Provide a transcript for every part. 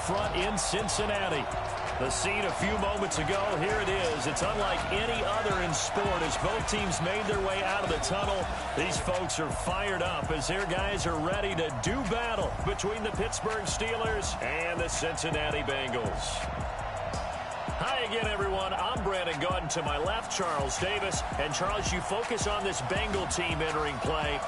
front in Cincinnati. The scene a few moments ago, here it is. It's unlike any other in sport as both teams made their way out of the tunnel. These folks are fired up as their guys are ready to do battle between the Pittsburgh Steelers and the Cincinnati Bengals. Hi again, everyone. I'm Brandon Gordon. To my left, Charles Davis. And, Charles, you focus on this Bengal team entering play.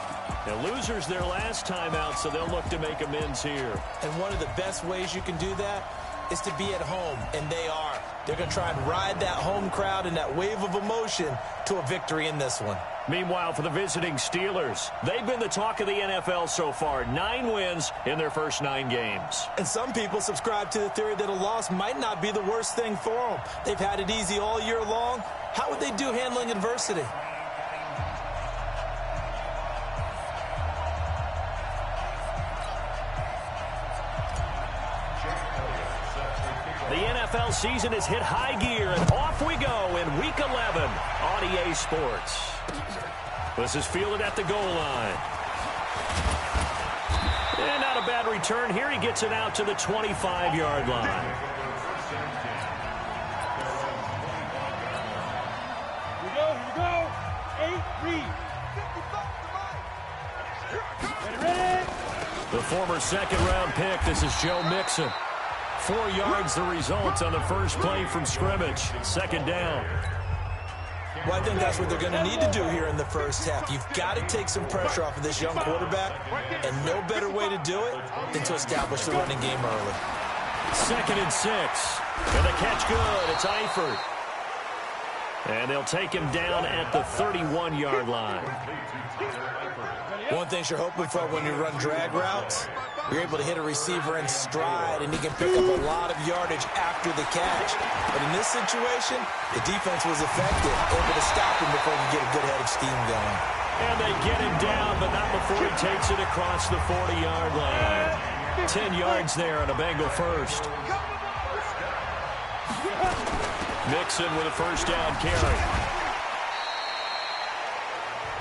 The losers their last time out, so they'll look to make amends here. And one of the best ways you can do that is to be at home, and they are. They're going to try and ride that home crowd and that wave of emotion to a victory in this one. Meanwhile, for the visiting Steelers, they've been the talk of the NFL so far. 9 wins in their first 9 games. And some people subscribe to the theory that a loss might not be the worst thing for them. They've had it easy all year long. How would they do handling adversity? The NFL season has hit high gear, and off we go in Week 11 on EA Sports. This is fielded at the goal line. And not a bad return here. He gets it out to the 25-yard line. Here we go. 8, read. Ready. The former second-round pick, this is Joe Mixon. 4 yards the result on the first play from scrimmage. Second down. Well, I think that's what they're going to need to do here in the first half. You've got to take some pressure off of this young quarterback, and no better way to do it than to establish the running game early. 2nd and 6. And the catch good. It's Eifert. And they'll take him down at the 31-yard line. One thing you're hoping for when you run drag routes, you're able to hit a receiver in stride, and he can pick up a lot of yardage after the catch. But in this situation, the defense was effective, able to stop him before he could get a good head of steam going. And they get him down, but not before he takes it across the 40-yard line. 10 yards there on a Bengal first. Mixon with a first down carry.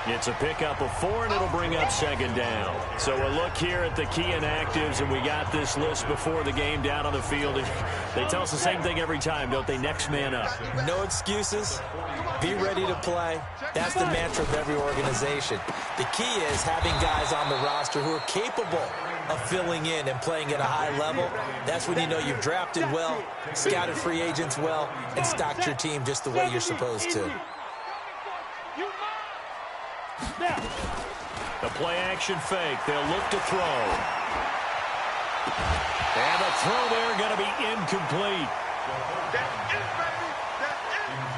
It's a pickup of 4, and it'll bring up second down. So a look here at the key inactives, and we got this list before the game down on the field. They tell us the same thing every time, don't they? Next man up. No excuses. Be ready to play. That's the mantra of every organization. The key is having guys on the roster who are capable of filling in and playing at a high level. That's when you know you've drafted well, scouted free agents well, and stocked your team just the way you're supposed to. The play-action fake. They'll look to throw. And the throw there going to be incomplete.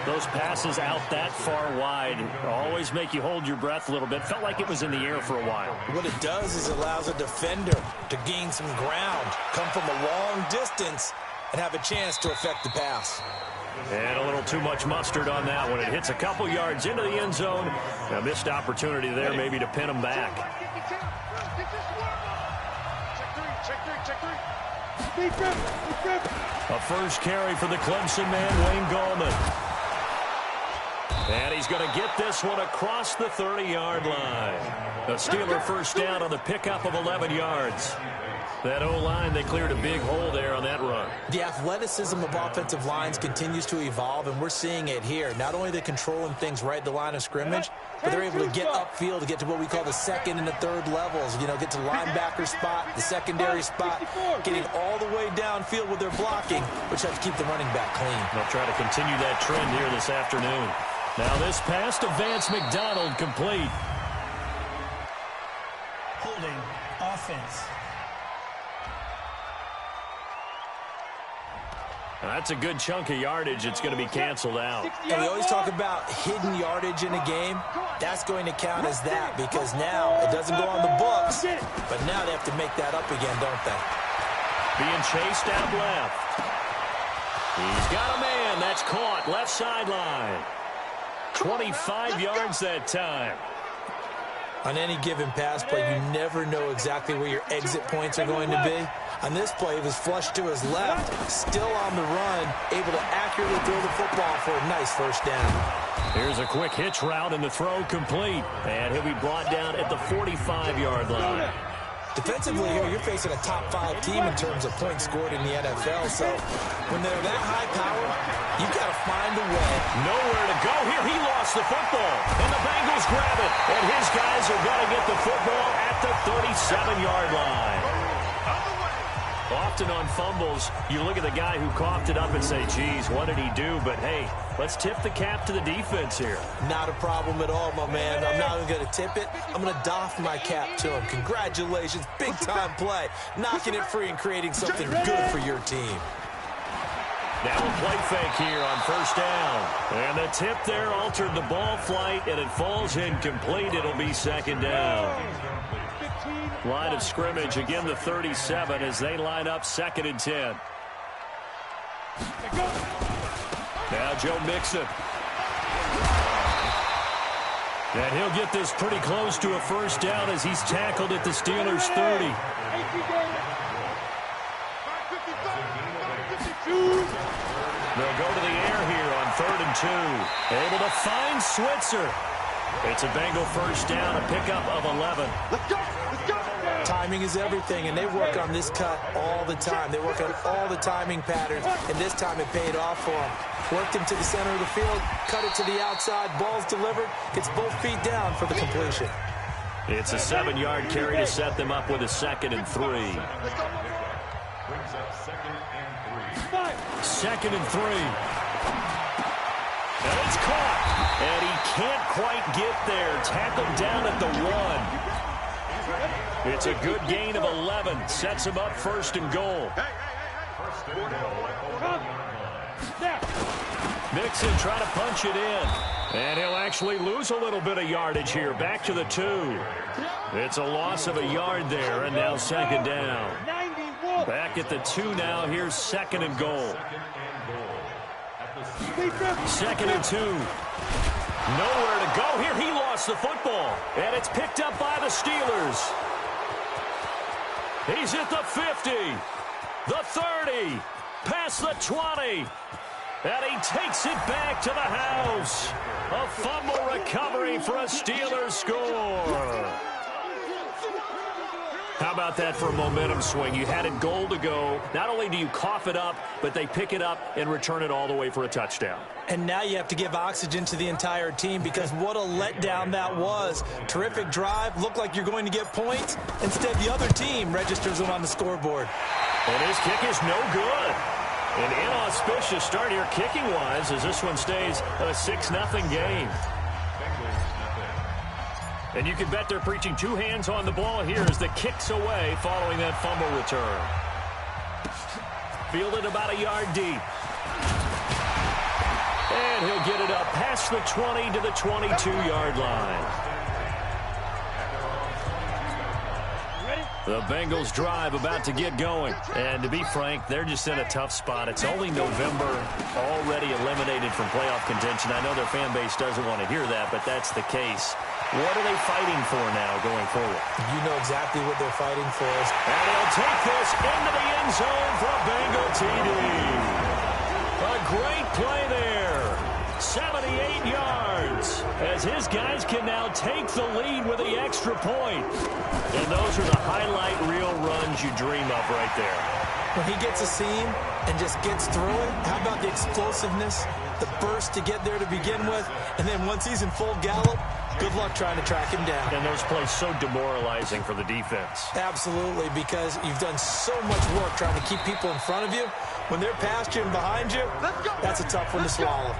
Those passes out that far wide always make you hold your breath a little bit. Felt like it was in the air for a while. What it does is it allows a defender to gain some ground, come from a long distance, and have a chance to affect the pass. And a little too much mustard on that one. It hits a couple yards into the end zone. A missed opportunity there maybe to pin them back. A first carry for the Clemson man, Wayne Gallman. And he's going to get this one across the 30-yard line. A Steeler first down on the pickup of 11 yards. That O-line, they cleared a big hole there on that run. The athleticism of offensive lines continues to evolve, and we're seeing it here. Not only are they controlling things right at the line of scrimmage, but they're able to get upfield to get to what we call the second and the third levels. You know, get to the linebacker spot, the secondary spot, getting all the way downfield with their blocking, which helps keep the running back clean. They'll try to continue that trend here this afternoon. Now this pass to Vance McDonald complete. Holding offense. That's a good chunk of yardage. It's going to be canceled out. And we always talk about hidden yardage in a game. That's going to count as that because now it doesn't go on the books, but now they have to make that up again, don't they? Being chased out left. He's got a man. That's caught. Left sideline. 25 yards that time. On any given pass play, you never know exactly where your exit points are going to be. On this play, it was flushed to his left, still on the run, able to accurately throw the football for a nice first down. Here's a quick hitch route, and the throw complete. And he'll be brought down at the 45-yard line. Defensively here, you're facing a top 5 team in terms of points scored in the NFL. So when they're that high power, you've got to find a way. Nowhere to go here. He lost the football, and the Bengals grab it. And his guys are going to get the football at the 37-yard line. Often on fumbles, you look at the guy who coughed it up and say, geez, what did he do? But, hey, let's tip the cap to the defense here. Not a problem at all, my man. I'm not even going to tip it. I'm going to doff my cap to him. Congratulations. Big-time play. Knocking it free and creating something good for your team. Now a play fake here on first down. And the tip there altered the ball flight, and it falls incomplete. It'll be second down. Line of scrimmage, again the 37 as they line up 2nd and 10. Now Joe Mixon. And he'll get this pretty close to a first down as he's tackled at the Steelers' 30. They'll go to the air here on 3rd and 2. Able to find Switzer. It's a Bengal first down, a pickup of 11. Let's go! Let's go! Timing is everything, and they work on this cut all the time. They work on all the timing patterns, and this time it paid off for them. Worked him to the center of the field, cut it to the outside, ball's delivered, gets both feet down for the completion. It's a 7-yard carry to set them up with a 2nd and 3. Second and 3. And it's caught. And he can't quite get there. Tackled down at the 1. It's a good gain of 11. Sets him up 1st and goal. Mixon trying to punch it in. And he'll actually lose a little bit of yardage here. Back to the 2. It's a loss of a yard there, and now 2nd down. Back at the 2 now. Here's 2nd and goal. 2nd and 2. Nowhere to go here. He lost the football. And it's picked up by the Steelers. He's at the 50. The 30. Past the 20. And he takes it back to the house. A fumble recovery for a Steelers score. How about that for a momentum swing? You had it goal to go. Not only do you cough it up, but they pick it up and return it all the way for a touchdown. And now you have to give oxygen to the entire team because what a letdown that was. Terrific drive. Looked like you're going to get points. Instead, the other team registers them on the scoreboard. And his kick is no good. An inauspicious start here kicking-wise as this one stays a 6-0 game. And you can bet they're preaching 2 hands on the ball here as the kick's away following that fumble return. Fielded about a yard deep. And he'll get it up past the 20 to the 22-yard line. The Bengals drive about to get going. And to be frank, they're just in a tough spot. It's only November, already eliminated from playoff contention. I know their fan base doesn't want to hear that, but that's the case. What are they fighting for now going forward? You know exactly what they're fighting for. And he'll take this into the end zone for a Bengal TD. A great play there. 78 yards as his guys can now take the lead with the extra point. And those are the highlight reel runs you dream of right there. When he gets a seam and just gets through it, how about the explosiveness, the burst to get there to begin with, and then once he's in full gallop, good luck trying to track him down. And those plays so demoralizing for the defense. Absolutely, because you've done so much work trying to keep people in front of you. When they're past you and behind you, that's a tough one to swallow.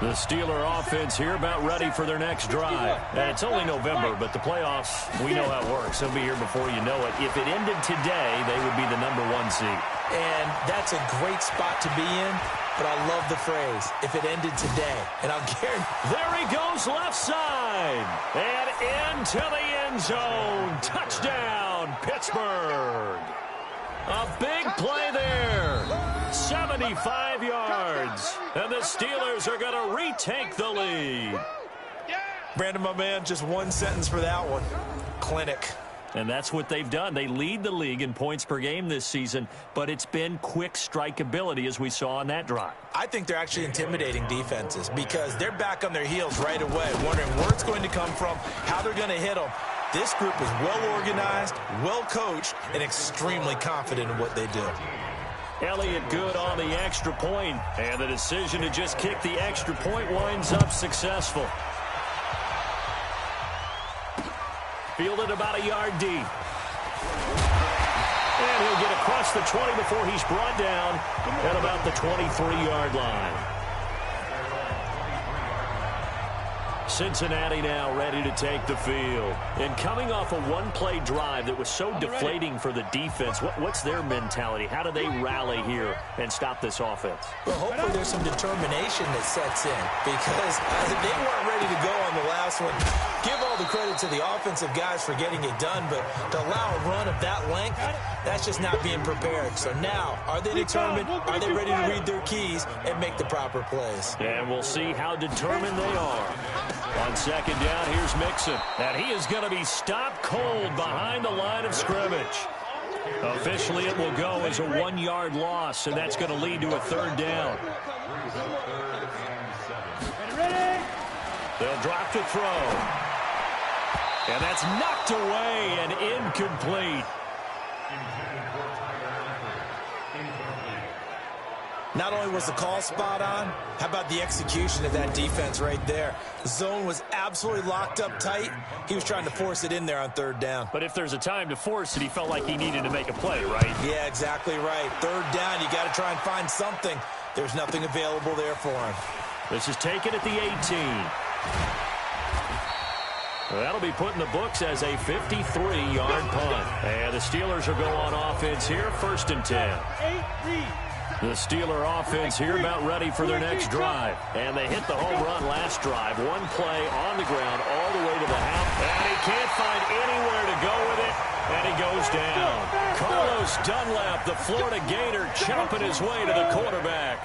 The Steeler offense here about ready for their next drive. And it's only November, but the playoffs, we know how it works. They'll be here before you know it. If it ended today, they would be the #1 seed. And that's a great spot to be in, but I love the phrase, if it ended today. And I'll guarantee. There he goes left side. And into the end zone. Touchdown, Pittsburgh. A big play there. 75 yards. And the Steelers are going to retake the lead. Brandon, my man, just one sentence for that one. Clinic. And that's what they've done. They lead the league in points per game this season, but it's been quick strike ability as we saw on that drive. I think they're actually intimidating defenses because they're back on their heels right away, wondering where it's going to come from, how they're going to hit them. This group is well organized, well coached, and extremely confident in what they do. Elliott good on the extra point, and the decision to just kick the extra point winds up successful. Fielded about a yard deep. And he'll get across the 20 before he's brought down at about the 23-yard line. Cincinnati now ready to take the field. And coming off a one-play drive that was so deflating for the defense, what's their mentality? How do they rally here and stop this offense? Well, hopefully there's some determination that sets in because they weren't ready to go on the last one. Give all the credit to the offensive guys for getting it done, but to allow a run of that length, that's just not being prepared. So now, are they determined? Are they ready to read their keys and make the proper plays? And we'll see how determined they are. On second down, here's Mixon. And he is going to be stopped cold behind the line of scrimmage. Officially, it will go as a 1-yard loss, and that's going to lead to a third down. They'll drop to throw. And that's knocked away and incomplete. Not only was the call spot on, how about the execution of that defense right there? The zone was absolutely locked up tight. He was trying to force it in there on third down. But if there's a time to force it, he felt like he needed to make a play, right? Yeah, exactly right. Third down, you got to try and find something. There's nothing available there for him. This is taken at the 18. Well, that'll be put in the books as a 53-yard punt. And the Steelers will go on offense here, 1st and 10. The Steeler offense here about ready for their next drive. And they hit the home run last drive. One play on the ground all the way to the half. And he can't find anywhere to go with it. And he goes down. Carlos Dunlap, the Florida Gator, chomping his way to the quarterback.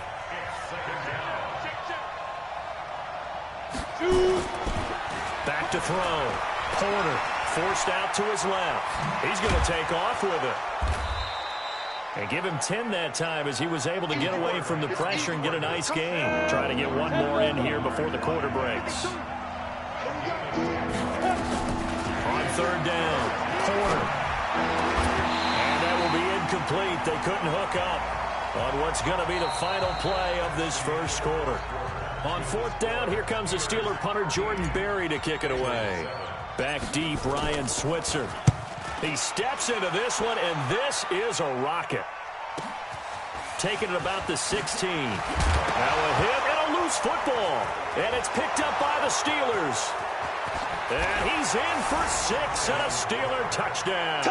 Back to throw. Porter forced out to his left. He's going to take off with it. And give him 10 that time as he was able to get away from the pressure and get a nice gain. Trying to get one more in here before the quarter breaks. On third down, Porter. And that will be incomplete. They couldn't hook up on what's going to be the final play of this first quarter. On fourth down, here comes the Steeler punter Jordan Berry to kick it away. Back deep, Ryan Switzer. He steps into this one, and this is a rocket. Taking it about the 16. Now a hit and a loose football. And it's picked up by the Steelers. And he's in for 6 and a Steeler touchdown.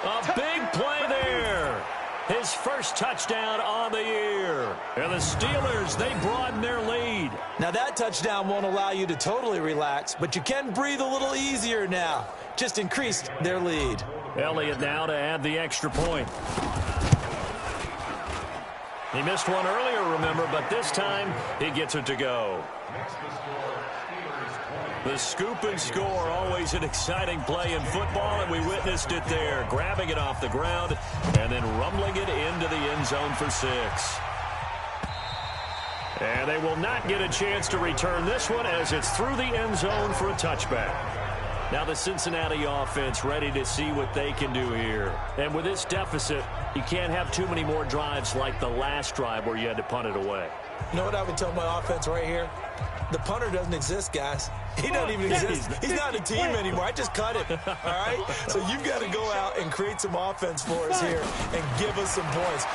A big play there. His first touchdown on the year. And the Steelers, they broaden their lead. Now that touchdown won't allow you to totally relax, but you can breathe a little easier now. Just increased their lead. Elliott now to add the extra point. He missed one earlier, remember, but this time he gets it to go. The scoop and score, always an exciting play in football, and we witnessed it there. Grabbing it off the ground and then rumbling it into the end zone for 6. And they will not get a chance to return this one as it's through the end zone for a touchback. Now the Cincinnati offense ready to see what they can do here. And with this deficit, you can't have too many more drives like the last drive where you had to punt it away. You know what I would tell my offense right here? The punter doesn't exist, guys. He doesn't even exist. He's not a team anymore. I just cut him, all right? So you've got to go out and create some offense for us here and give us some points.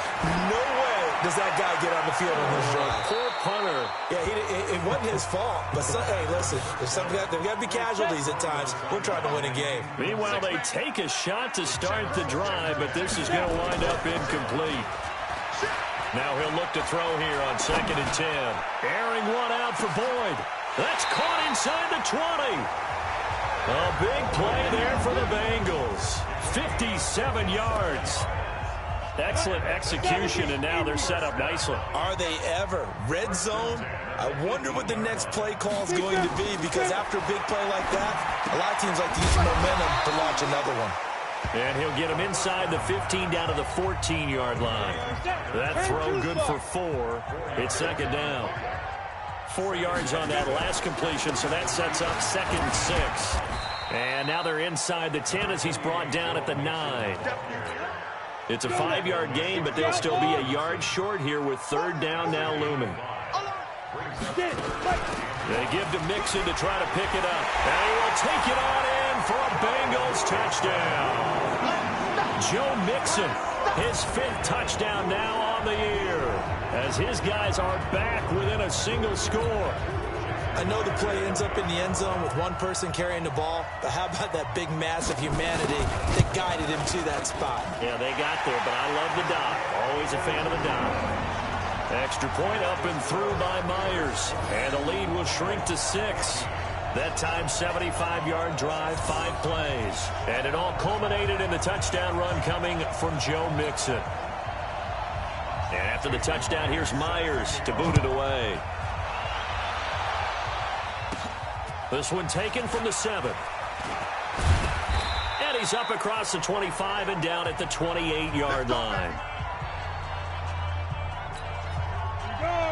No way does that guy get on the field on this drive. Poor punter. Yeah, it wasn't his fault. But, hey, listen, there's got to be casualties at times. We're trying to win a game. Meanwhile, they take a shot to start the drive, but this is going to wind up incomplete. Now he'll look to throw here on 2nd and 10. Airing one out for Boyd. That's caught inside the 20. A big play there for the Bengals. 57 yards. Excellent execution, and now they're set up nicely. Are they ever? Red zone? I wonder what the next play call is going to be, because after a big play like that, a lot of teams like to use momentum to launch another one. And he'll get him inside the 15 down to the 14-yard line. That throw good for 4. It's second down. 4 yards on that last completion, so that sets up 2nd and 6. And now they're inside the 10 as he's brought down at the 9. It's a 5-yard gain, but they'll still be a yard short here with 3rd down now looming. They give to Mixon to try to pick it up. And he will take it on in for a Bengals touchdown. Joe Mixon, his 5th touchdown now on the year, as his guys are back within a single score. I know the play ends up in the end zone with one person carrying the ball, but how about that big mass of humanity that guided him to that spot? Yeah, they got there, but I love the dot. Always a fan of the dot. Extra point up and through by Myers, and the lead will shrink to 6. That time, 75-yard drive, 5 plays. And it all culminated in the touchdown run coming from Joe Mixon. And after the touchdown, here's Myers to boot it away. This one taken from the 7. And he's up across the 25 and down at the 28-yard line.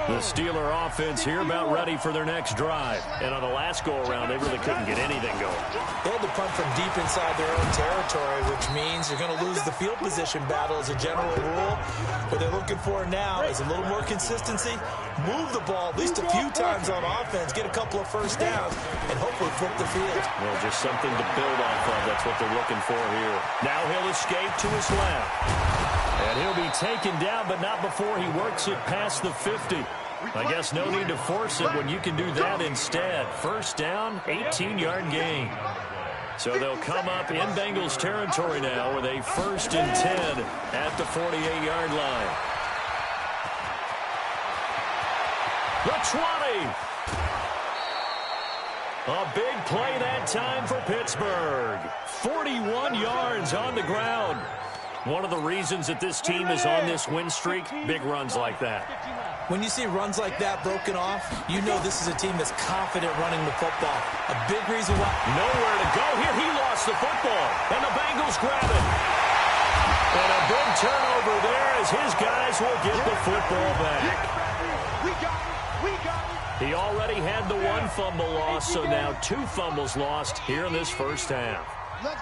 The Steeler offense here about ready for their next drive. And on the last go-around, they really couldn't get anything going. They had to punt from deep inside their own territory, which means you're going to lose the field position battle as a general rule. What they're looking for now is a little more consistency, move the ball at least a few times on offense, get a couple of first downs, and hopefully flip the field. Well, just something to build off of. That's what they're looking for here. Now he'll escape to his left. And he'll be taken down, but not before he works it past the 50. I guess no need to force it when you can do that instead. First down, 18-yard gain. So they'll come up in Bengals territory now with a 1st and 10 at the 48-yard line. The 20. A big play that time for Pittsburgh. 41 yards on the ground. One of the reasons that this team is on this win streak, big runs like that. When you see runs like that broken off, you know this is a team that's confident running the football. A big reason why. Nowhere to go here. He lost the football, and the Bengals grab it. And a big turnover there as his guys will get the football back. He already had the 1 fumble loss, so now 2 fumbles lost here in this first half.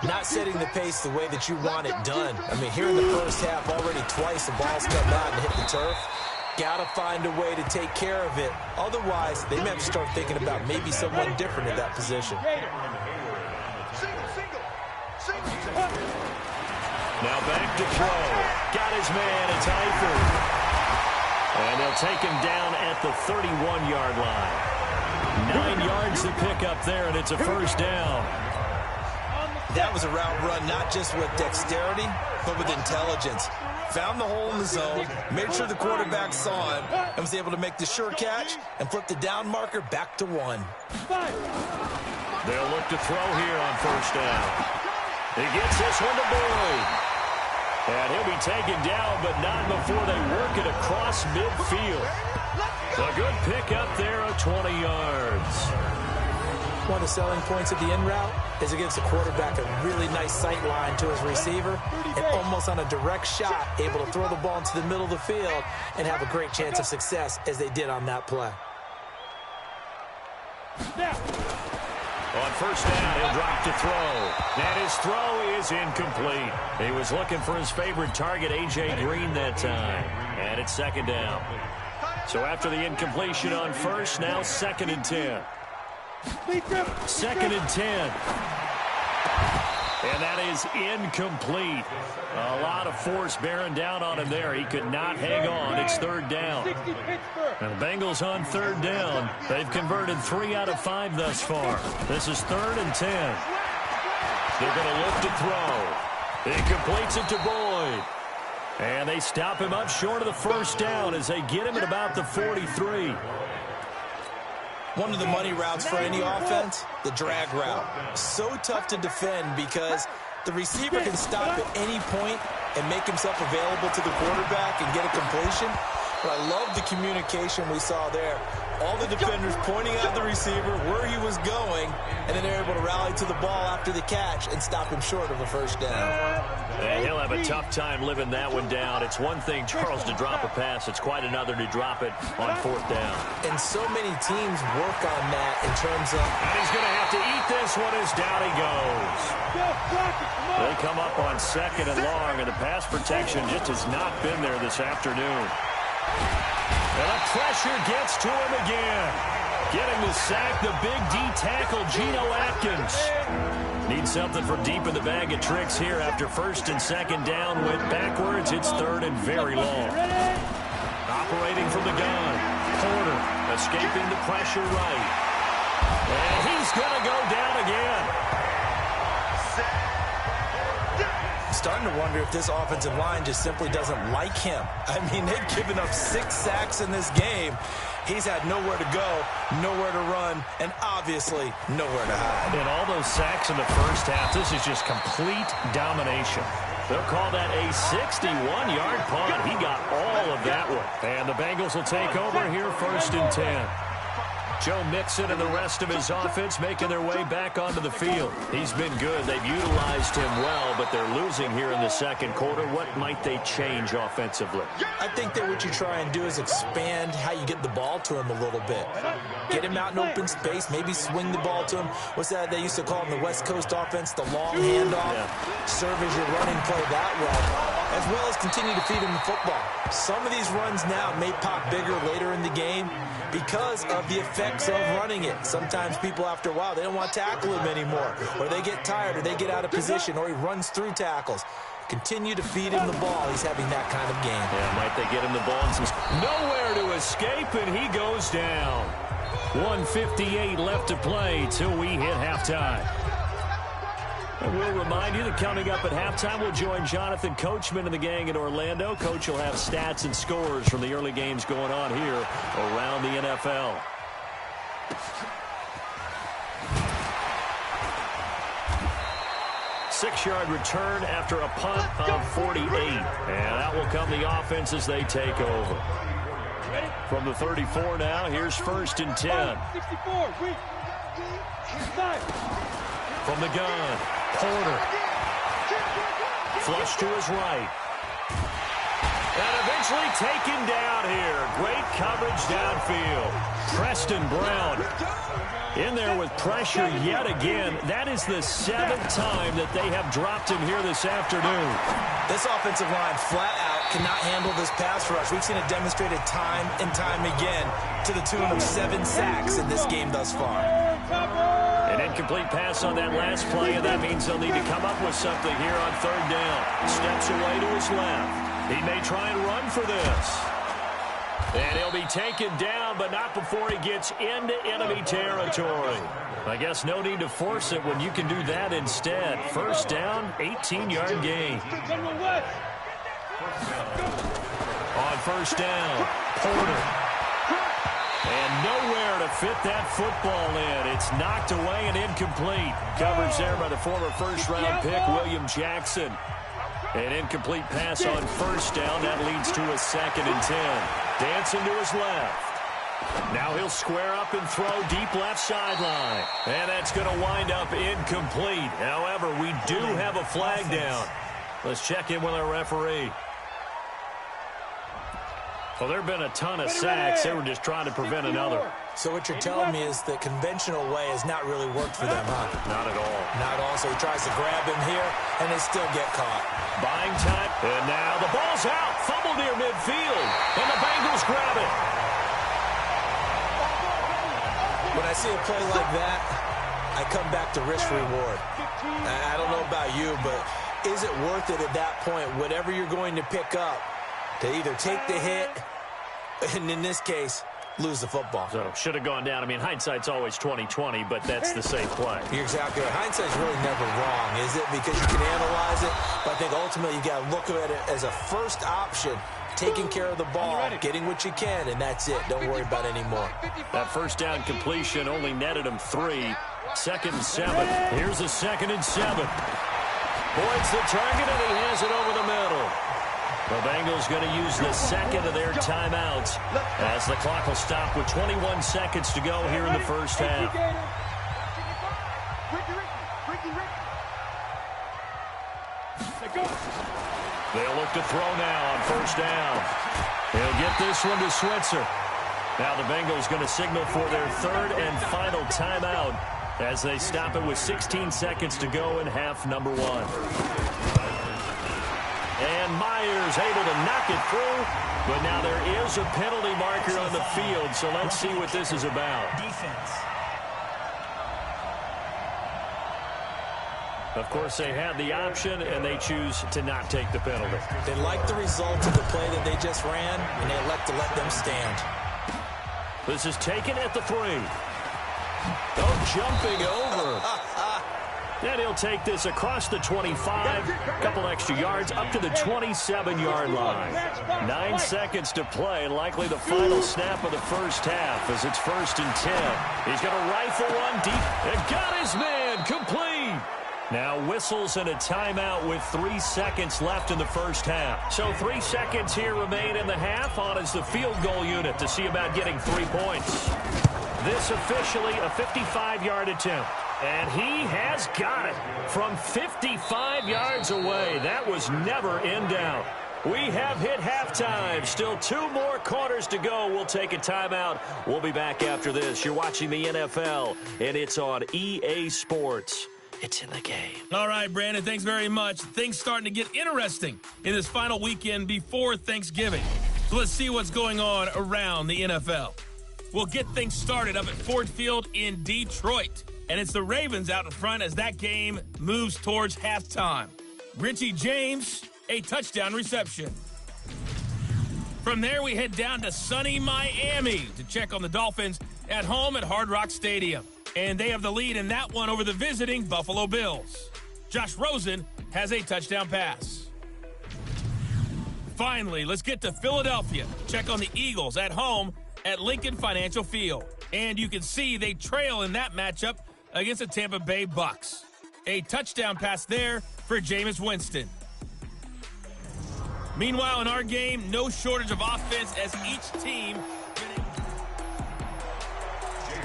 Not setting the pace the way that you want it done. I mean, here in the first half, already twice the ball's come out and hit the turf. Got to find a way to take care of it. Otherwise, they may have to start thinking about maybe someone different in that position. Now back to throw. Got his man, it's Eifert. And they'll take him down at the 31-yard line. 9 yards to pick up there, and it's a first down. That was a route run, not just with dexterity, but with intelligence. Found the hole in the zone, made sure the quarterback saw him, and was able to make the sure catch and flip the down marker back to 1. They'll look to throw here on first down. He gets this one to Boyd. And he'll be taken down, but not before they work it across midfield. A good pickup there of 20 yards. One of the selling points of the in route is it gives the quarterback a really nice sight line to his receiver and almost on a direct shot able to throw the ball into the middle of the field and have a great chance of success as they did on that play. On first down, he'll drop to throw. And his throw is incomplete. He was looking for his favorite target, A.J. Green, that time. And it's second down. So after the incompletion on first, now 2nd and 10. 2nd and 10. And that is incomplete. A lot of force bearing down on him there. He could not hang on. It's 3rd down. And the Bengals on 3rd down. They've converted 3 out of 5 thus far. This is 3rd and 10. They're going to look to throw. He completes it to Boyd. And they stop him up short of the first down as they get him at about the 43. One of the money routes for any offense, the drag route. So tough to defend because the receiver can stop at any point and make himself available to the quarterback and get a completion. But I love the communication we saw there. All the defenders pointing out the receiver where he was going, and then they're able to rally to the ball after the catch and stop him short of a first down. And he'll have a tough time living that one down. It's one thing, Charles, to drop a pass. It's quite another to drop it on fourth down. And so many teams work on that in terms of... And he's going to have to eat this one as down he goes. They come up on second and long, and the pass protection just has not been there this afternoon. And the pressure gets to him again. Getting the sack, the big D tackle, Geno Atkins. Needs something for deep in the bag of tricks here after first and second down. Went backwards. It's third and very long. Operating from the gun. Porter escaping the pressure right. And he's going to go down again. Starting to wonder if this offensive line just simply doesn't like him. I mean, they've given up 6 sacks in this game. He's had nowhere to go, nowhere to run, and obviously nowhere to hide. And all those sacks in the first half, this is just complete domination. They'll call that a 61-yard punt. He got all of that one. And the Bengals will take over here first and 10. Joe Mixon and the rest of his offense making their way back onto the field. He's been good. They've utilized him well, but they're losing here in the second quarter. What might they change offensively? I think that what you try and do is expand how you get the ball to him a little bit. Get him out in open space, maybe swing the ball to him. What's that they used to call in the West Coast offense, the long handoff? Yeah. Serve as your running play that way, as well as continue to feed him the football. Some of these runs now may pop bigger later in the game because of the effects of running it. Sometimes people, after a while, they don't want to tackle him anymore, or they get tired, or they get out of position, or he runs through tackles. Continue to feed him the ball. He's having that kind of game. Yeah, might they get him the ball and some... Nowhere to escape, and he goes down. 1:58 left to play till we hit halftime. And we'll remind you that coming up at halftime, we'll join Jonathan Coachman and the gang in Orlando. Coach will have stats and scores from the early games going on here around the NFL. Six-yard return after a punt of 48. And that will come the offense as they take over. From the 34 now, here's first and 10. From the gun, Porter. Flush to his right. And eventually taken down here. Great coverage downfield. Preston Brown in there with pressure yet again. That is the 7th time that they have dropped him here this afternoon. This offensive line flat out cannot handle this pass rush. We've seen it demonstrated time and time again to the tune of 7 sacks in this game thus far. An incomplete pass on that last play, and that means they'll need to come up with something here on third down. Steps away to his left. He may try and run for this. And he'll be taken down, but not before he gets into enemy territory. I guess no need to force it when you can do that instead. First down, 18-yard gain. On first down, Porter. And nowhere to fit that football in. It's knocked away and incomplete. Coverage there by the former first-round pick, William Jackson. An incomplete pass on first down. That leads to a 2nd and 10. Dancing to his left. Now he'll square up and throw deep left sideline. And that's going to wind up incomplete. However, we do have a flag down. Let's check in with our referee. Well, there have been a ton of sacks. They were just trying to prevent another. So what you're telling me is the conventional way has not really worked for them, huh? Not at all. Not at all. So he tries to grab him here, and they still get caught. Buying time. And now the ball's out. Fumble near midfield. And the Bengals grab it. When I see a play like that, I come back to risk-reward. I don't know about you, but is it worth it at that point, whatever you're going to pick up, to either take the hit, and in this case, lose the football? So, should have gone down. I mean, hindsight's always 20/20, but that's the safe play. You're exactly right. Hindsight's really never wrong, is it? Because you can analyze it, but I think ultimately you got to look at it as a first option, taking care of the ball, getting what you can, and that's it. Don't worry about any more. That first down completion only netted him 3. 2nd and 7. Here's a 2nd and 7. Boyd's the target, and he has it over the middle. The Bengals going to use the second of their timeouts as the clock will stop with 21 seconds to go here in the first half. They'll look to throw now on first down. He'll get this one to Switzer. Now the Bengals going to signal for their third and final timeout as they stop it with 16 seconds to go in half number one. And Myers able to knock it through, but now there is a penalty marker on the field, so let's see what this is about. Defense. Of course, they had the option, and they choose to not take the penalty. They like the result of the play that they just ran, and they elect to let them stand. This is taken at the 3. Oh, jumping over. And he'll take this across the 25, a couple extra yards, up to the 27-yard line. 9 seconds to play, likely the final snap of the first half as it's 1st and 10. He's going to rifle one deep and got his man complete. Now whistles and a timeout with 3 seconds left in the first half. So 3 seconds here remain in the half. On is the field goal unit to see about getting 3 points. This officially a 55-yard attempt. And he has got it from 55 yards away. That was never in doubt. We have hit halftime. Still 2 more quarters to go. We'll take a timeout. We'll be back after this. You're watching the NFL, and it's on EA Sports. It's in the game. All right, Brandon, thanks very much. Things starting to get interesting in this final weekend before Thanksgiving. So let's see what's going on around the NFL. We'll get things started up at Ford Field in Detroit. And it's the Ravens out in front as that game moves towards halftime. Richie James, a touchdown reception. From there, we head down to sunny Miami to check on the Dolphins at home at Hard Rock Stadium. And they have the lead in that one over the visiting Buffalo Bills. Josh Rosen has a touchdown pass. Finally, let's get to Philadelphia. Check on the Eagles at home at Lincoln Financial Field. And you can see they trail in that matchup against the Tampa Bay Bucks. A touchdown pass there for Jameis Winston. Meanwhile, in our game, no shortage of offense as each team...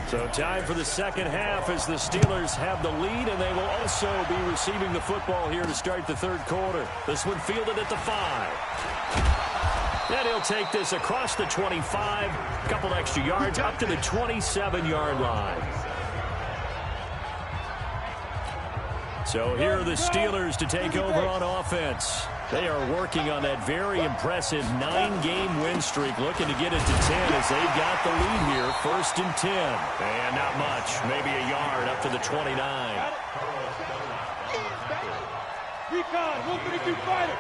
So time for the second half as the Steelers have the lead, and they will also be receiving the football here to start the third quarter. This one fielded at the 5. And he'll take this across the 25, a couple extra yards, up to the 27-yard line. So here are the Steelers to take over on offense. They are working on that very impressive 9-game win streak, looking to get it to 10 as they've got the lead here, 1st and 10. And not much, maybe a yard up to the 29. Recon, 132 fighter.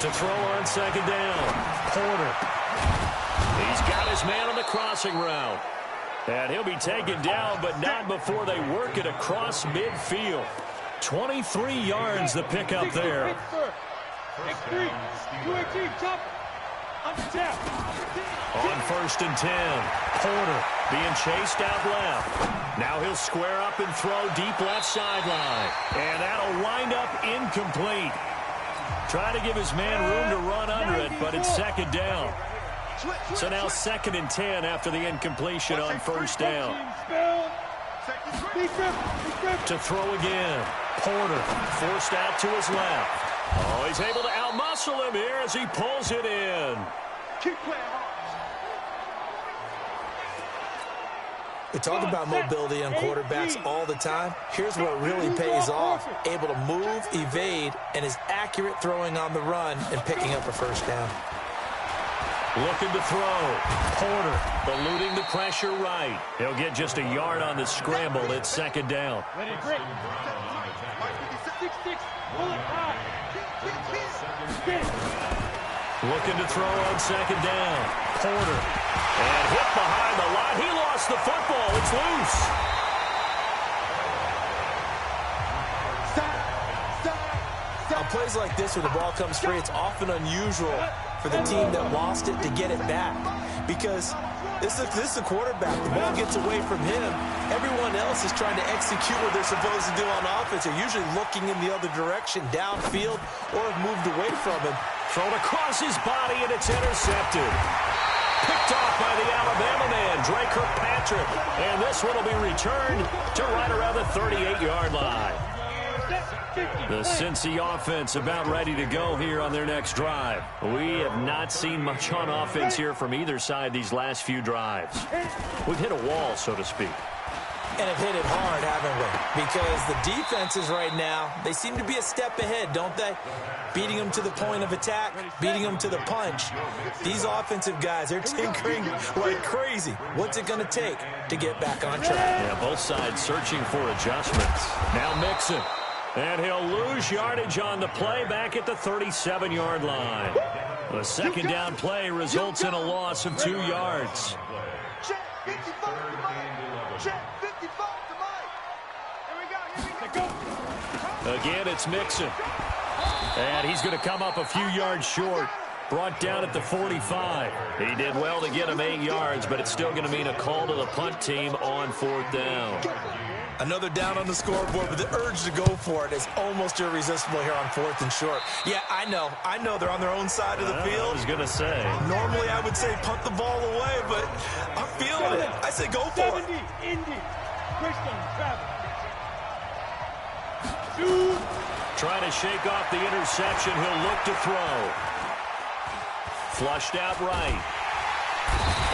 To throw on second down, Porter. He's got his man on the crossing route. And he'll be taken down, but not before they work it across midfield. 23 yards the pickup there. X3, 218, chop. On 1st and 10, Porter being chased out left. Now he'll square up and throw deep left sideline. And that'll wind up incomplete. Try to give his man room to run under it, but it's second down. So now 2nd and 10 after the incompletion on 1st down. To throw again. Porter forced out to his left. Oh, he's able to outmuscle him here as he pulls it in. We talk about mobility on quarterbacks all the time. Here's where it really pays off. Able to move, evade, and is accurate throwing on the run and picking up a first down. Looking to throw. Porter eluding the pressure right. He'll get just a yard on the scramble. It's second down. Looking to throw on second down. Porter. And hit behind the line. He lost the football. It's loose. On plays like this, when the ball comes free, it's often unusual for the team that lost it to get it back. Because This is the quarterback. The ball gets away from him. Everyone else is trying to execute what they're supposed to do on offense. They're usually looking in the other direction, downfield, or have moved away from him. Thrown across his body, and it's intercepted. Picked off by the Alabama man, Drake Kirkpatrick. And this one will be returned to right around the 38-yard line. The Cincy offense about ready to go here on their next drive. We have not seen much on offense here from either side these last few drives. We've hit a wall, so to speak. And have hit it hard, haven't we? Because the defenses right now, they seem to be a step ahead, don't they? Beating them to the point of attack, beating them to the punch. These offensive guys, they're tinkering like crazy. What's it going to take to get back on track? Yeah, both sides searching for adjustments. Now Mixon. And he'll lose yardage on the play back at the 37-yard line. The second down play results in a loss of 2 yards. Check 55 to Mike. Check 55 to Mike. Here we go. Again, it's Mixon. And he's going to come up a few yards short. Brought down at the 45. He did well to get him 8 yards, but it's still going to mean a call to the punt team on 4th down. Another down on the scoreboard, but the urge to go for it is almost irresistible here on 4th and short. Yeah, I know they're on their own side of the field. I was going to say. Normally I would say punt the ball away, but I'm feeling it. I say go for it. 70, Indy. Christian, Travis. Shoot. Trying to shake off the interception. He'll look to throw. Flushed out right.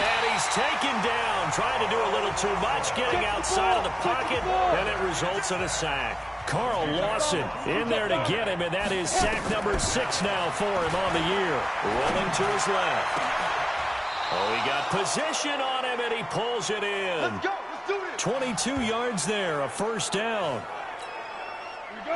And he's taken down, trying to do a little too much, getting outside of the pocket, and it results in a sack. Carl Lawson in there to get him, and that is sack number 6 now for him on the year. Rolling to his left. Oh, he got position on him, and he pulls it in. Let's go. Let's do this. 22 yards there, a first down.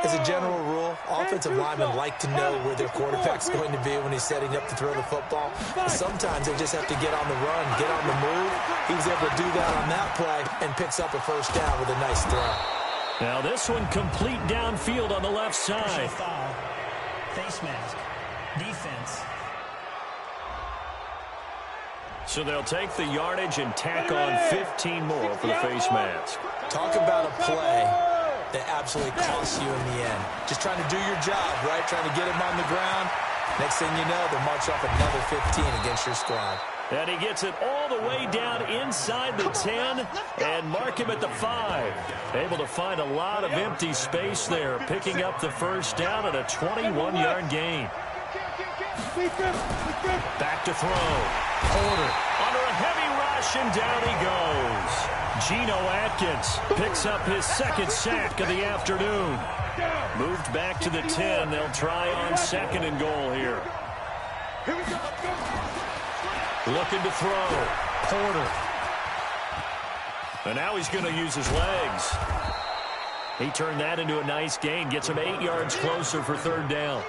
As a general rule, offensive linemen like to know where their quarterback's going to be when he's setting up to throw the football. But sometimes they just have to get on the run, get on the move. He was able to do that on that play and picks up a first down with a nice throw. Now this one complete downfield on the left side. Foul. Face mask. Defense. So they'll take the yardage and tack on 15 more for the face mask. Talk about a play that absolutely costs you in the end. Just trying to do your job, right? Trying to get him on the ground. Next thing you know, they'll march off another 15 against your squad. And he gets it all the way down inside the 10 and mark him at the 5. Able to find a lot of empty space there, picking up the first down at a 21-yard gain. Back to throw. Porter under a heavy rush, and down he goes. Geno Atkins picks up his second sack of the afternoon. Moved back to the 10. They'll try on 2nd and goal here. Looking to throw. Porter. And now he's going to use his legs. He turned that into a nice gain. Gets him 8 yards closer for 3rd down.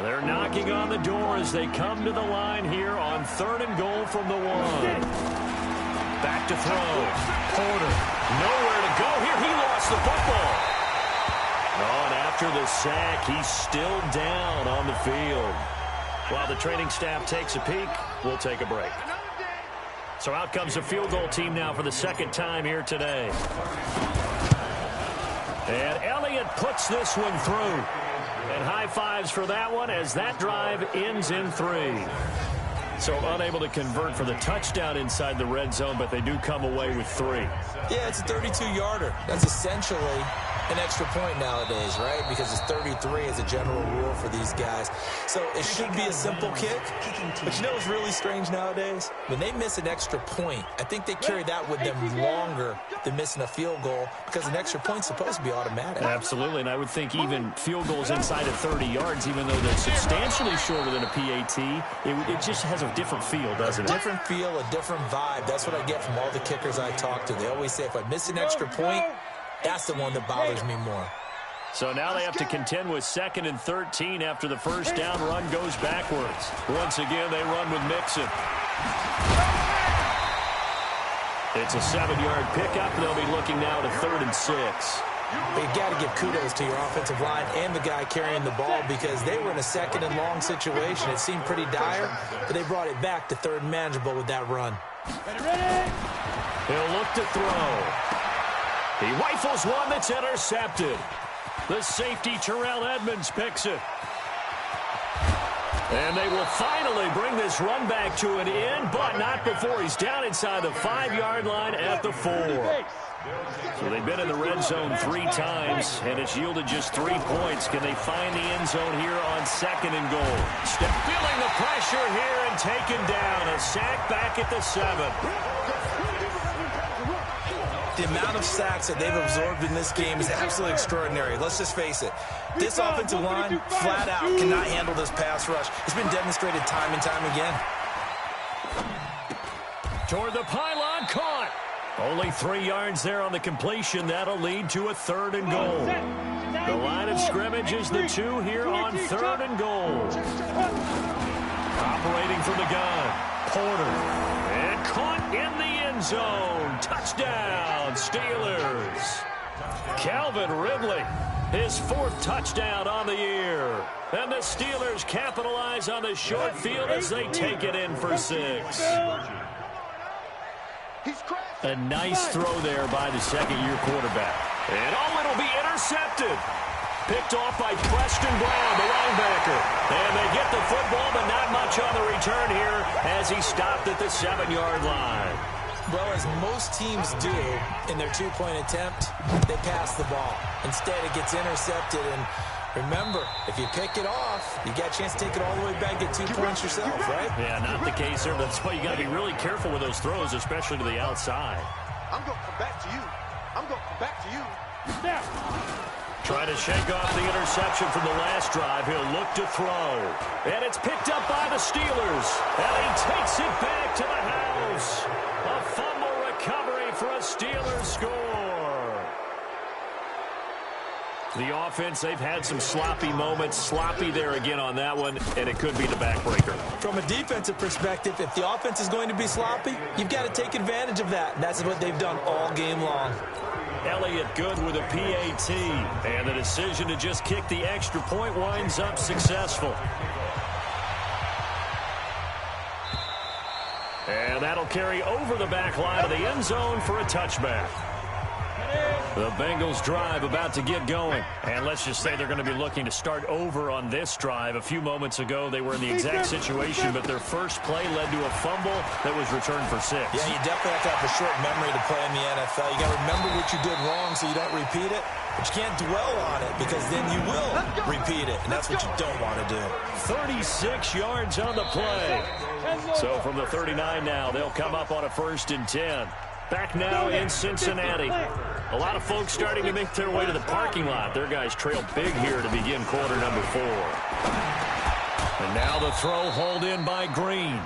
They're knocking on the door as they come to the line here on 3rd and goal from the 1. Back to throw. Porter. Nowhere to go here. He lost the football. Oh, and after the sack, he's still down on the field. While the training staff takes a peek, we'll take a break. So out comes the field goal team now for the 2nd time here today. And Elliott puts this one through. And high fives for that one as that drive ends in 3. So unable to convert for the touchdown inside the red zone, but they do come away with 3. Yeah, it's a 32-yarder. That's essentially an extra point nowadays, right? Because it's 33 as a general rule for these guys. So it should be a simple kick. But you know what's really strange nowadays? When they miss an extra point, I think they carry that with them longer than missing a field goal because an extra point's supposed to be automatic. Absolutely, and I would think even field goals inside of 30 yards, even though they're substantially shorter than a PAT, it just has a different feel, doesn't it? A different feel, a different vibe. That's what I get from all the kickers I talk to. They always say if I miss an extra point, that's the one that bothers me more. So now they have to contend with 2nd and 13 after the first down run goes backwards. Once again, they run with Mixon. It's a 7-yard pickup. They'll be looking now to 3rd and 6. But you got to give kudos to your offensive line and the guy carrying the ball because they were in a 2nd and long situation. It seemed pretty dire, but they brought it back to 3rd and manageable with that run. He'll look to throw. He rifles one that's intercepted. The safety, Terrell Edmonds, picks it. And they will finally bring this run back to an end, but not before he's down inside the 5-yard line at the 4. So they've been in the red zone 3 times, and it's yielded just 3 points. Can they find the end zone here on 2nd and goal? Feeling the pressure here and taken down. A sack back at the 7. The amount of sacks that they've absorbed in this game is absolutely extraordinary. Let's just face it. This offensive line, flat out, cannot handle this pass rush. It's been demonstrated time and time again. Toward the pylon, caught. Only 3 yards there on the completion. That'll lead to a 3rd and goal. The line of scrimmage is the 2 here on 3rd and goal. Operating from the gun, Porter. And caught in the end zone. Touchdown, Steelers. Calvin Ridley, his 4th touchdown on the year. And the Steelers capitalize on the short field as they take it in for 6. A nice throw there by the 2nd-year quarterback. And it'll be intercepted. Picked off by Preston Brown, the linebacker. And they get the football, but not much on the return here as he stopped at the 7-yard line. Well, as most teams do in their 2-point attempt, they pass the ball. Instead, it gets intercepted. And remember, if you pick it off, you got a chance to take it all the way back, get 2 points yourself, right? Yeah, not the case there. That's why you got to be really careful with those throws, especially to the outside. I'm going to come back to you. I'm going to come back to you. Now. Trying to shake off the interception from the last drive. He'll look to throw. And it's picked up by the Steelers. And he takes it back to the house. A fumble recovery for a Steelers score. The offense, they've had some sloppy moments. Sloppy there again on that one, and it could be the backbreaker. From a defensive perspective, if the offense is going to be sloppy, you've got to take advantage of that. And that's what they've done all game long. Elliott good with a PAT. And the decision to just kick the extra point winds up successful. And that'll carry over the back line of the end zone for a touchback. The Bengals drive about to get going. And let's just say they're going to be looking to start over on this drive. A few moments ago, they were in the exact situation, but their first play led to a fumble that was returned for 6. Yeah, you definitely have to have a short memory to play in the NFL. You got to remember what you did wrong so you don't repeat it. But you can't dwell on it because then you will repeat it, and that's what you don't want to do. 36 yards on the play. So from the 39 now, they'll come up on a 1st and 10. Back now in Cincinnati. A lot of folks starting to make their way to the parking lot. Their guys trail big here to begin quarter number 4. And now the throw hauled in by Green.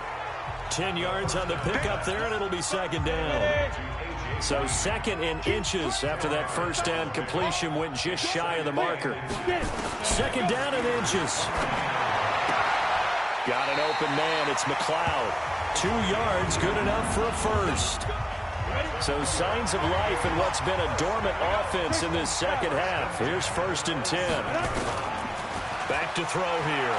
10 yards on the pickup there, and it'll be 2nd down. So 2nd and inches after that 1st down completion went just shy of the marker. 2nd down and inches. Got an open man. It's McLeod. 2 yards, good enough for a 1st. So signs of life in what's been a dormant offense in this 2nd half. Here's 1st and 10. Back to throw here.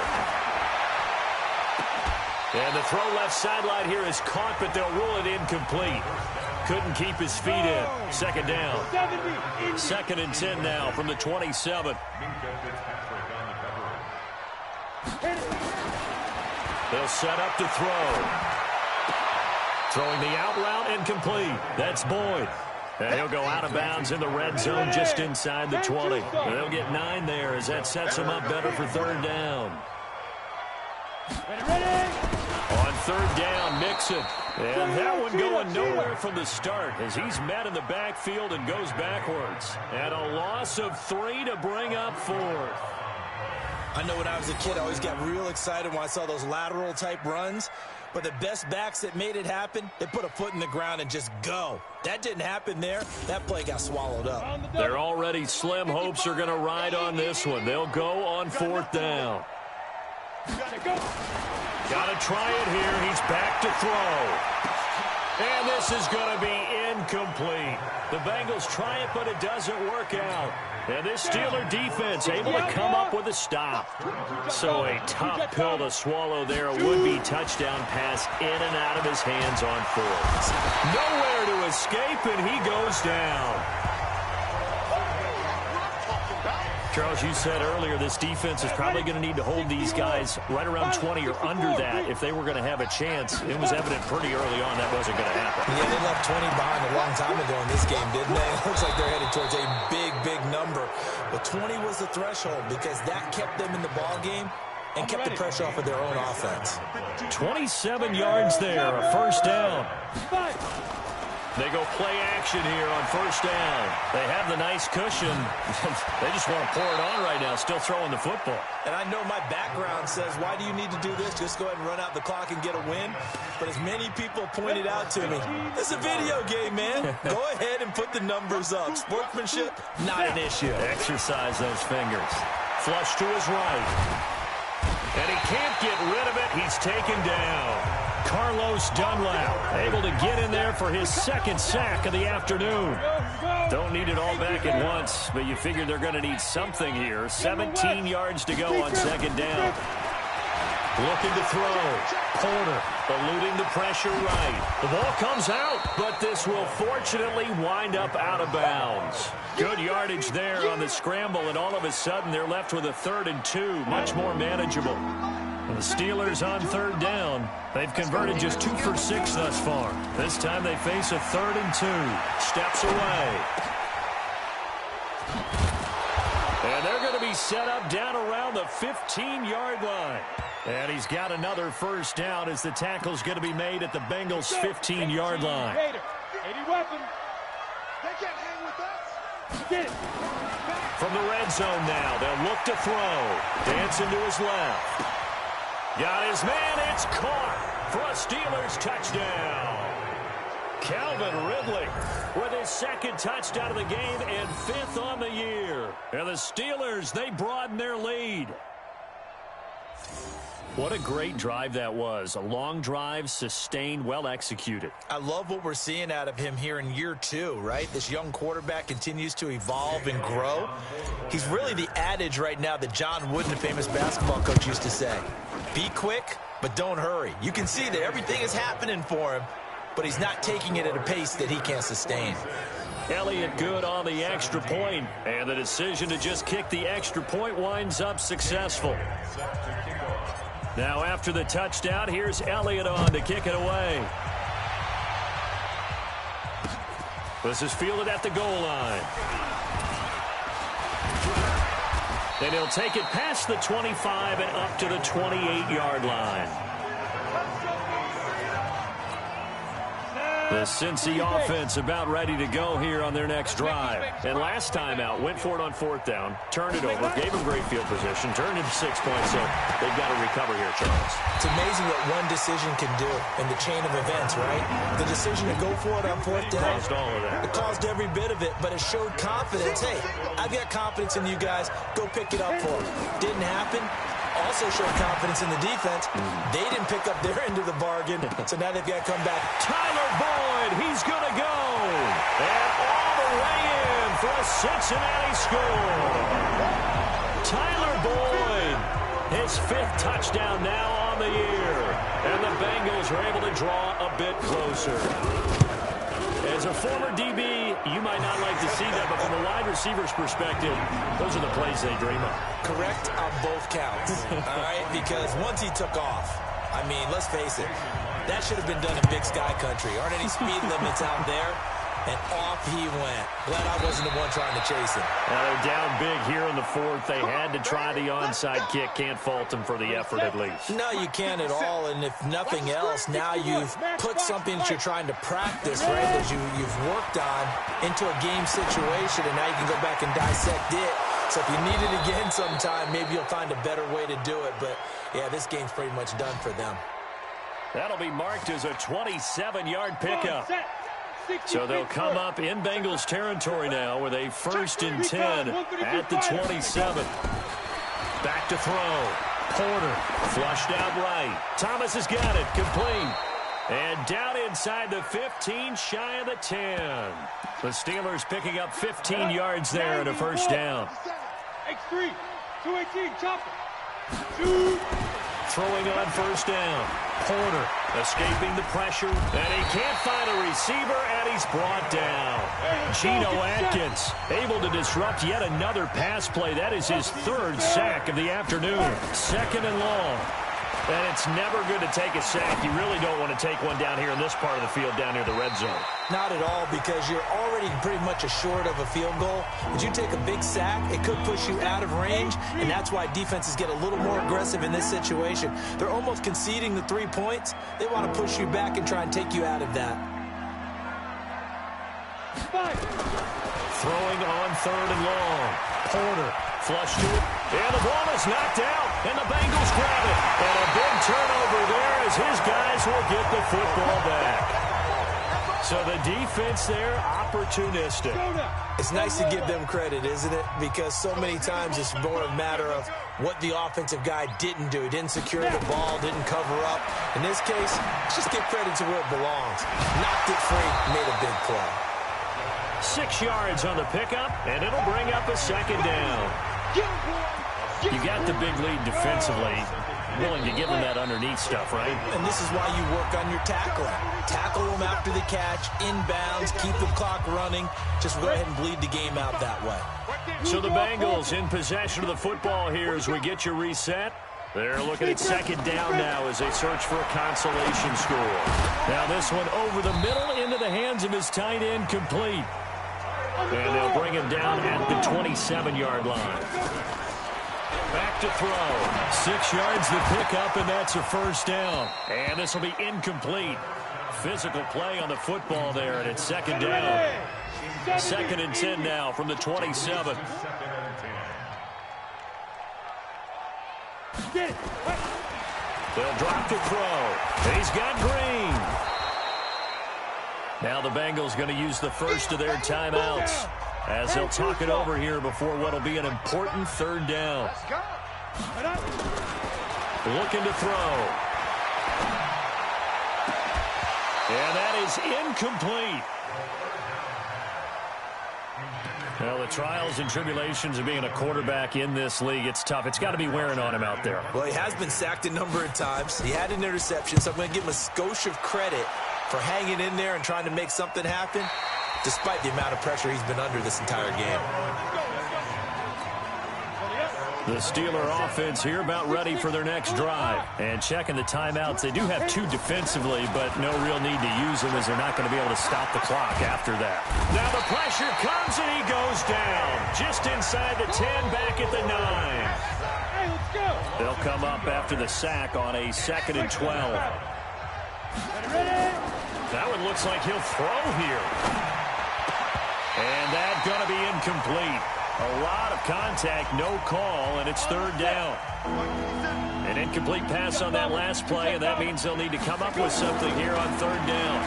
And the throw left sideline here is caught, but they'll rule it incomplete. Couldn't keep his feet in. 2nd down. 2nd and 10 now from the 27. They'll set up to throw. Throwing the out route incomplete. That's Boyd. And he'll go out of bounds in the red zone just inside the 20. And they'll get 9 there as that sets them up better for 3rd down. On 3rd down, Mixon. And that one going nowhere from the start as he's met in the backfield and goes backwards. And a loss of 3 to bring up 4th. I know when I was a kid, I always got real excited when I saw those lateral-type runs. But the best backs that made it happen, they put a foot in the ground and just go. That didn't happen there. That play got swallowed up. Their already slim hopes are going to ride on this one. They'll go on 4th down. Got to try it here. He's back to throw. And this is going to be incomplete. The Bengals try it, but it doesn't work out. And this Steeler defense able to come up with the stop. So a tough pill to swallow there. A would-be touchdown pass in and out of his hands on fourth. Nowhere to escape, and he goes down. Charles, you said earlier this defense is probably going to need to hold these guys right around 20 or under that if they were going to have a chance. It was evident pretty early on that wasn't going to happen. Yeah, they left 20 behind a long time ago in this game, didn't they? It looks like they're headed towards a big, big number. But 20 was the threshold because that kept them in the ball game and kept the pressure off of their own offense. 27 yards there, a first down. They go play action here on first down. They have the nice cushion. They just want to pour it on right now, still throwing the football. And I know my background says, why do you need to do this? Just go ahead and run out the clock and get a win. But as many people pointed out to me, it's a video game, man. Go ahead and put the numbers up. Sportsmanship, not an issue. Exercise those fingers. Flush to his right. And he can't get rid of it. He's taken down. Carlos Dunlap able to get in there for his second sack of the afternoon. Don't need it all back at once, but you figure they're going to need something here. 17 yards to go on second down. Looking to throw. Porter eluding the pressure right. The ball comes out, but this will fortunately wind up out of bounds. Good yardage there on the scramble, and all of a sudden they're left with a 3rd and 2, much more manageable. And the Steelers on third down. They've converted just 2 for 6 thus far. This time they face a 3rd and 2. Steps away. And they're going to be set up down around the 15-yard line. And he's got another first down as the tackle's going to be made at the Bengals' 15-yard line. 80 weapons. They can't hang with us. Get it. From the red zone now, they'll look to throw. Dancing to his left. Got his man, it's caught for a Steelers touchdown. Calvin Ridley with his second touchdown of the game and 5th on the year. And the Steelers, they broaden their lead. What a great drive that was. A long drive, sustained, well executed. I love what we're seeing out of him here in year 2, right? This young quarterback continues to evolve and grow. He's really the adage right now that John Wooden, the famous basketball coach, used to say. Be quick, but don't hurry. You can see that everything is happening for him, but he's not taking it at a pace that he can't sustain. Elliott good on the extra point, and the decision to just kick the extra point winds up successful. Now after the touchdown, here's Elliott on to kick it away. This is fielded at the goal line. And he'll take it past the 25 and up to the 28-yard line. The Cincy offense about ready to go here on their next drive. And last time out, went for it on 4th down, turned it over, gave them great field position, turned it to 6 points, so they've got to recover here, Charles. It's amazing what one decision can do in the chain of events, right? The decision to go for it on 4th down. Caused all of that. It caused every bit of it, but it showed confidence. Hey, I've got confidence in you guys. Go pick it up for them. Didn't happen. Also showed confidence in the defense. They didn't pick up their end of the bargain, so now they've got to come back. Tyler Boyd, he's going to go. And all the way in for a Cincinnati score. Tyler Boyd, his 5th touchdown now on the year. And the Bengals are able to draw a bit closer. As a former DB, you might not like to see that, but from a wide receiver's perspective, those are the plays they dream of. Correct on both counts, all right? Because once he took off, I mean, let's face it, that should have been done in Big Sky Country. Aren't any speed limits out there? And off he went. Glad I wasn't the one trying to chase him. They're down big here in the 4th. They had to try the onside kick. Can't fault them for the effort at least. No, you can't at all. And if nothing else, now you've put something that you're trying to practice, right, that you've worked on into a game situation, and now you can go back and dissect it. So if you need it again sometime, maybe you'll find a better way to do it. But, yeah, this game's pretty much done for them. That'll be marked as a 27-yard pickup. So they'll come up in Bengals territory now with a 1st and 10 at the 27. Back to throw. Porter flushed out right. Thomas has got it. Complete. And down inside the 15, shy of the 10. The Steelers picking up 15 yards there at a first down. X3, 218, chopper. Shoot. Throwing on first down. Porter escaping the pressure, and he can't find a receiver, and he's brought down. Geno Atkins able to disrupt yet another pass play. That is his third sack of the afternoon. 2nd and long. And it's never good to take a sack. You really don't want to take one down here in this part of the field, down near the red zone. Not at all, because you're already pretty much assured of a field goal. If you take a big sack, it could push you out of range, and that's why defenses get a little more aggressive in this situation. They're almost conceding the 3 points. They want to push you back and try and take you out of that. Throwing on 3rd and long. Porter flush to it, and the ball is knocked out, and the Bengals grab it. And a big turnover there as his guys will get the football back. So the defense there, opportunistic. It's nice to give them credit, isn't it? Because so many times it's more a matter of what the offensive guy didn't do. He didn't secure the ball, didn't cover up. In this case, just give credit to where it belongs. Knocked it free, made a big play. 6 yards on the pickup, and it'll bring up a 2nd down. You got the big lead defensively. Willing to give them that underneath stuff, right? And this is why you work on your tackling. Tackle them after the catch, inbounds, keep the clock running. Just go ahead and bleed the game out that way. So the Bengals in possession of the football here as we get you reset. They're looking at 2nd down now as they search for a consolation score. Now this one over the middle into the hands of his tight end, complete. And they'll bring him down at the 27-yard line. Back to throw. 6 yards to pick up, and that's a 1st down. And this will be incomplete. Physical play on the football there, and it's 2nd down. 2nd and 10 now from the 27. They'll drop to throw. He's got Green. Now the Bengals going to use the first of their timeouts as they'll talk it over here before what will be an important 3rd down. Looking to throw. And that is incomplete. Well, the trials and tribulations of being a quarterback in this league, it's tough. It's got to be wearing on him out there. Well, he has been sacked a number of times. He had an interception, so I'm going to give him a skosh of credit for hanging in there and trying to make something happen, despite the amount of pressure he's been under this entire game. The Steeler offense here about ready for their next drive. And checking the timeouts, they do have 2 defensively, but no real need to use them as they're not going to be able to stop the clock after that. Now the pressure comes and he goes down. Just inside the 10, back at the 9. Hey, let's go. They'll come up after the sack on a 2nd and 12. That one looks like he'll throw here. And that's going to be incomplete. A lot of contact, no call, and it's 3rd down. An incomplete pass on that last play, and that means they'll need to come up with something here on 3rd down.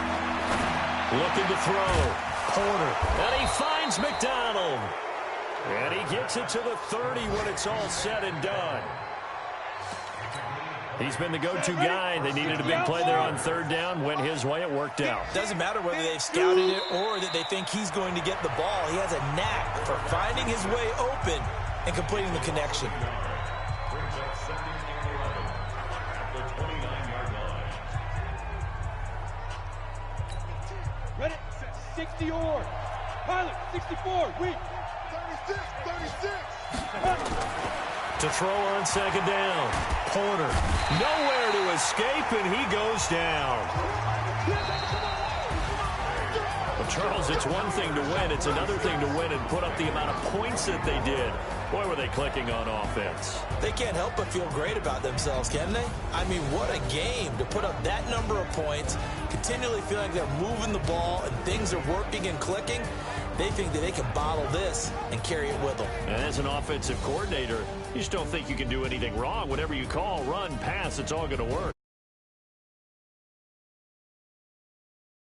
Looking to throw. Porter. And he finds McDonald. And he gets it to the 30 when it's all said and done. He's been the go-to guy. They needed a big play there on 3rd down. Went his way. It worked out. Doesn't matter whether they've scouted it or that they think he's going to get the ball. He has a knack for finding his way open and completing the connection. Ready? 60 or. Pilot, 64, weak. 36, 36. To throw on 2nd down. Porter. Nowhere to escape, and he goes down. Well, Charles, it's one thing to win. It's another thing to win and put up the amount of points that they did. Boy, were they clicking on offense. They can't help but feel great about themselves, can they? I mean, what a game to put up that number of points, continually feel like they're moving the ball and things are working and clicking. They think that they can bottle this and carry it with them. And as an offensive coordinator, you just don't think you can do anything wrong. Whatever you call, run, pass, it's all going to work.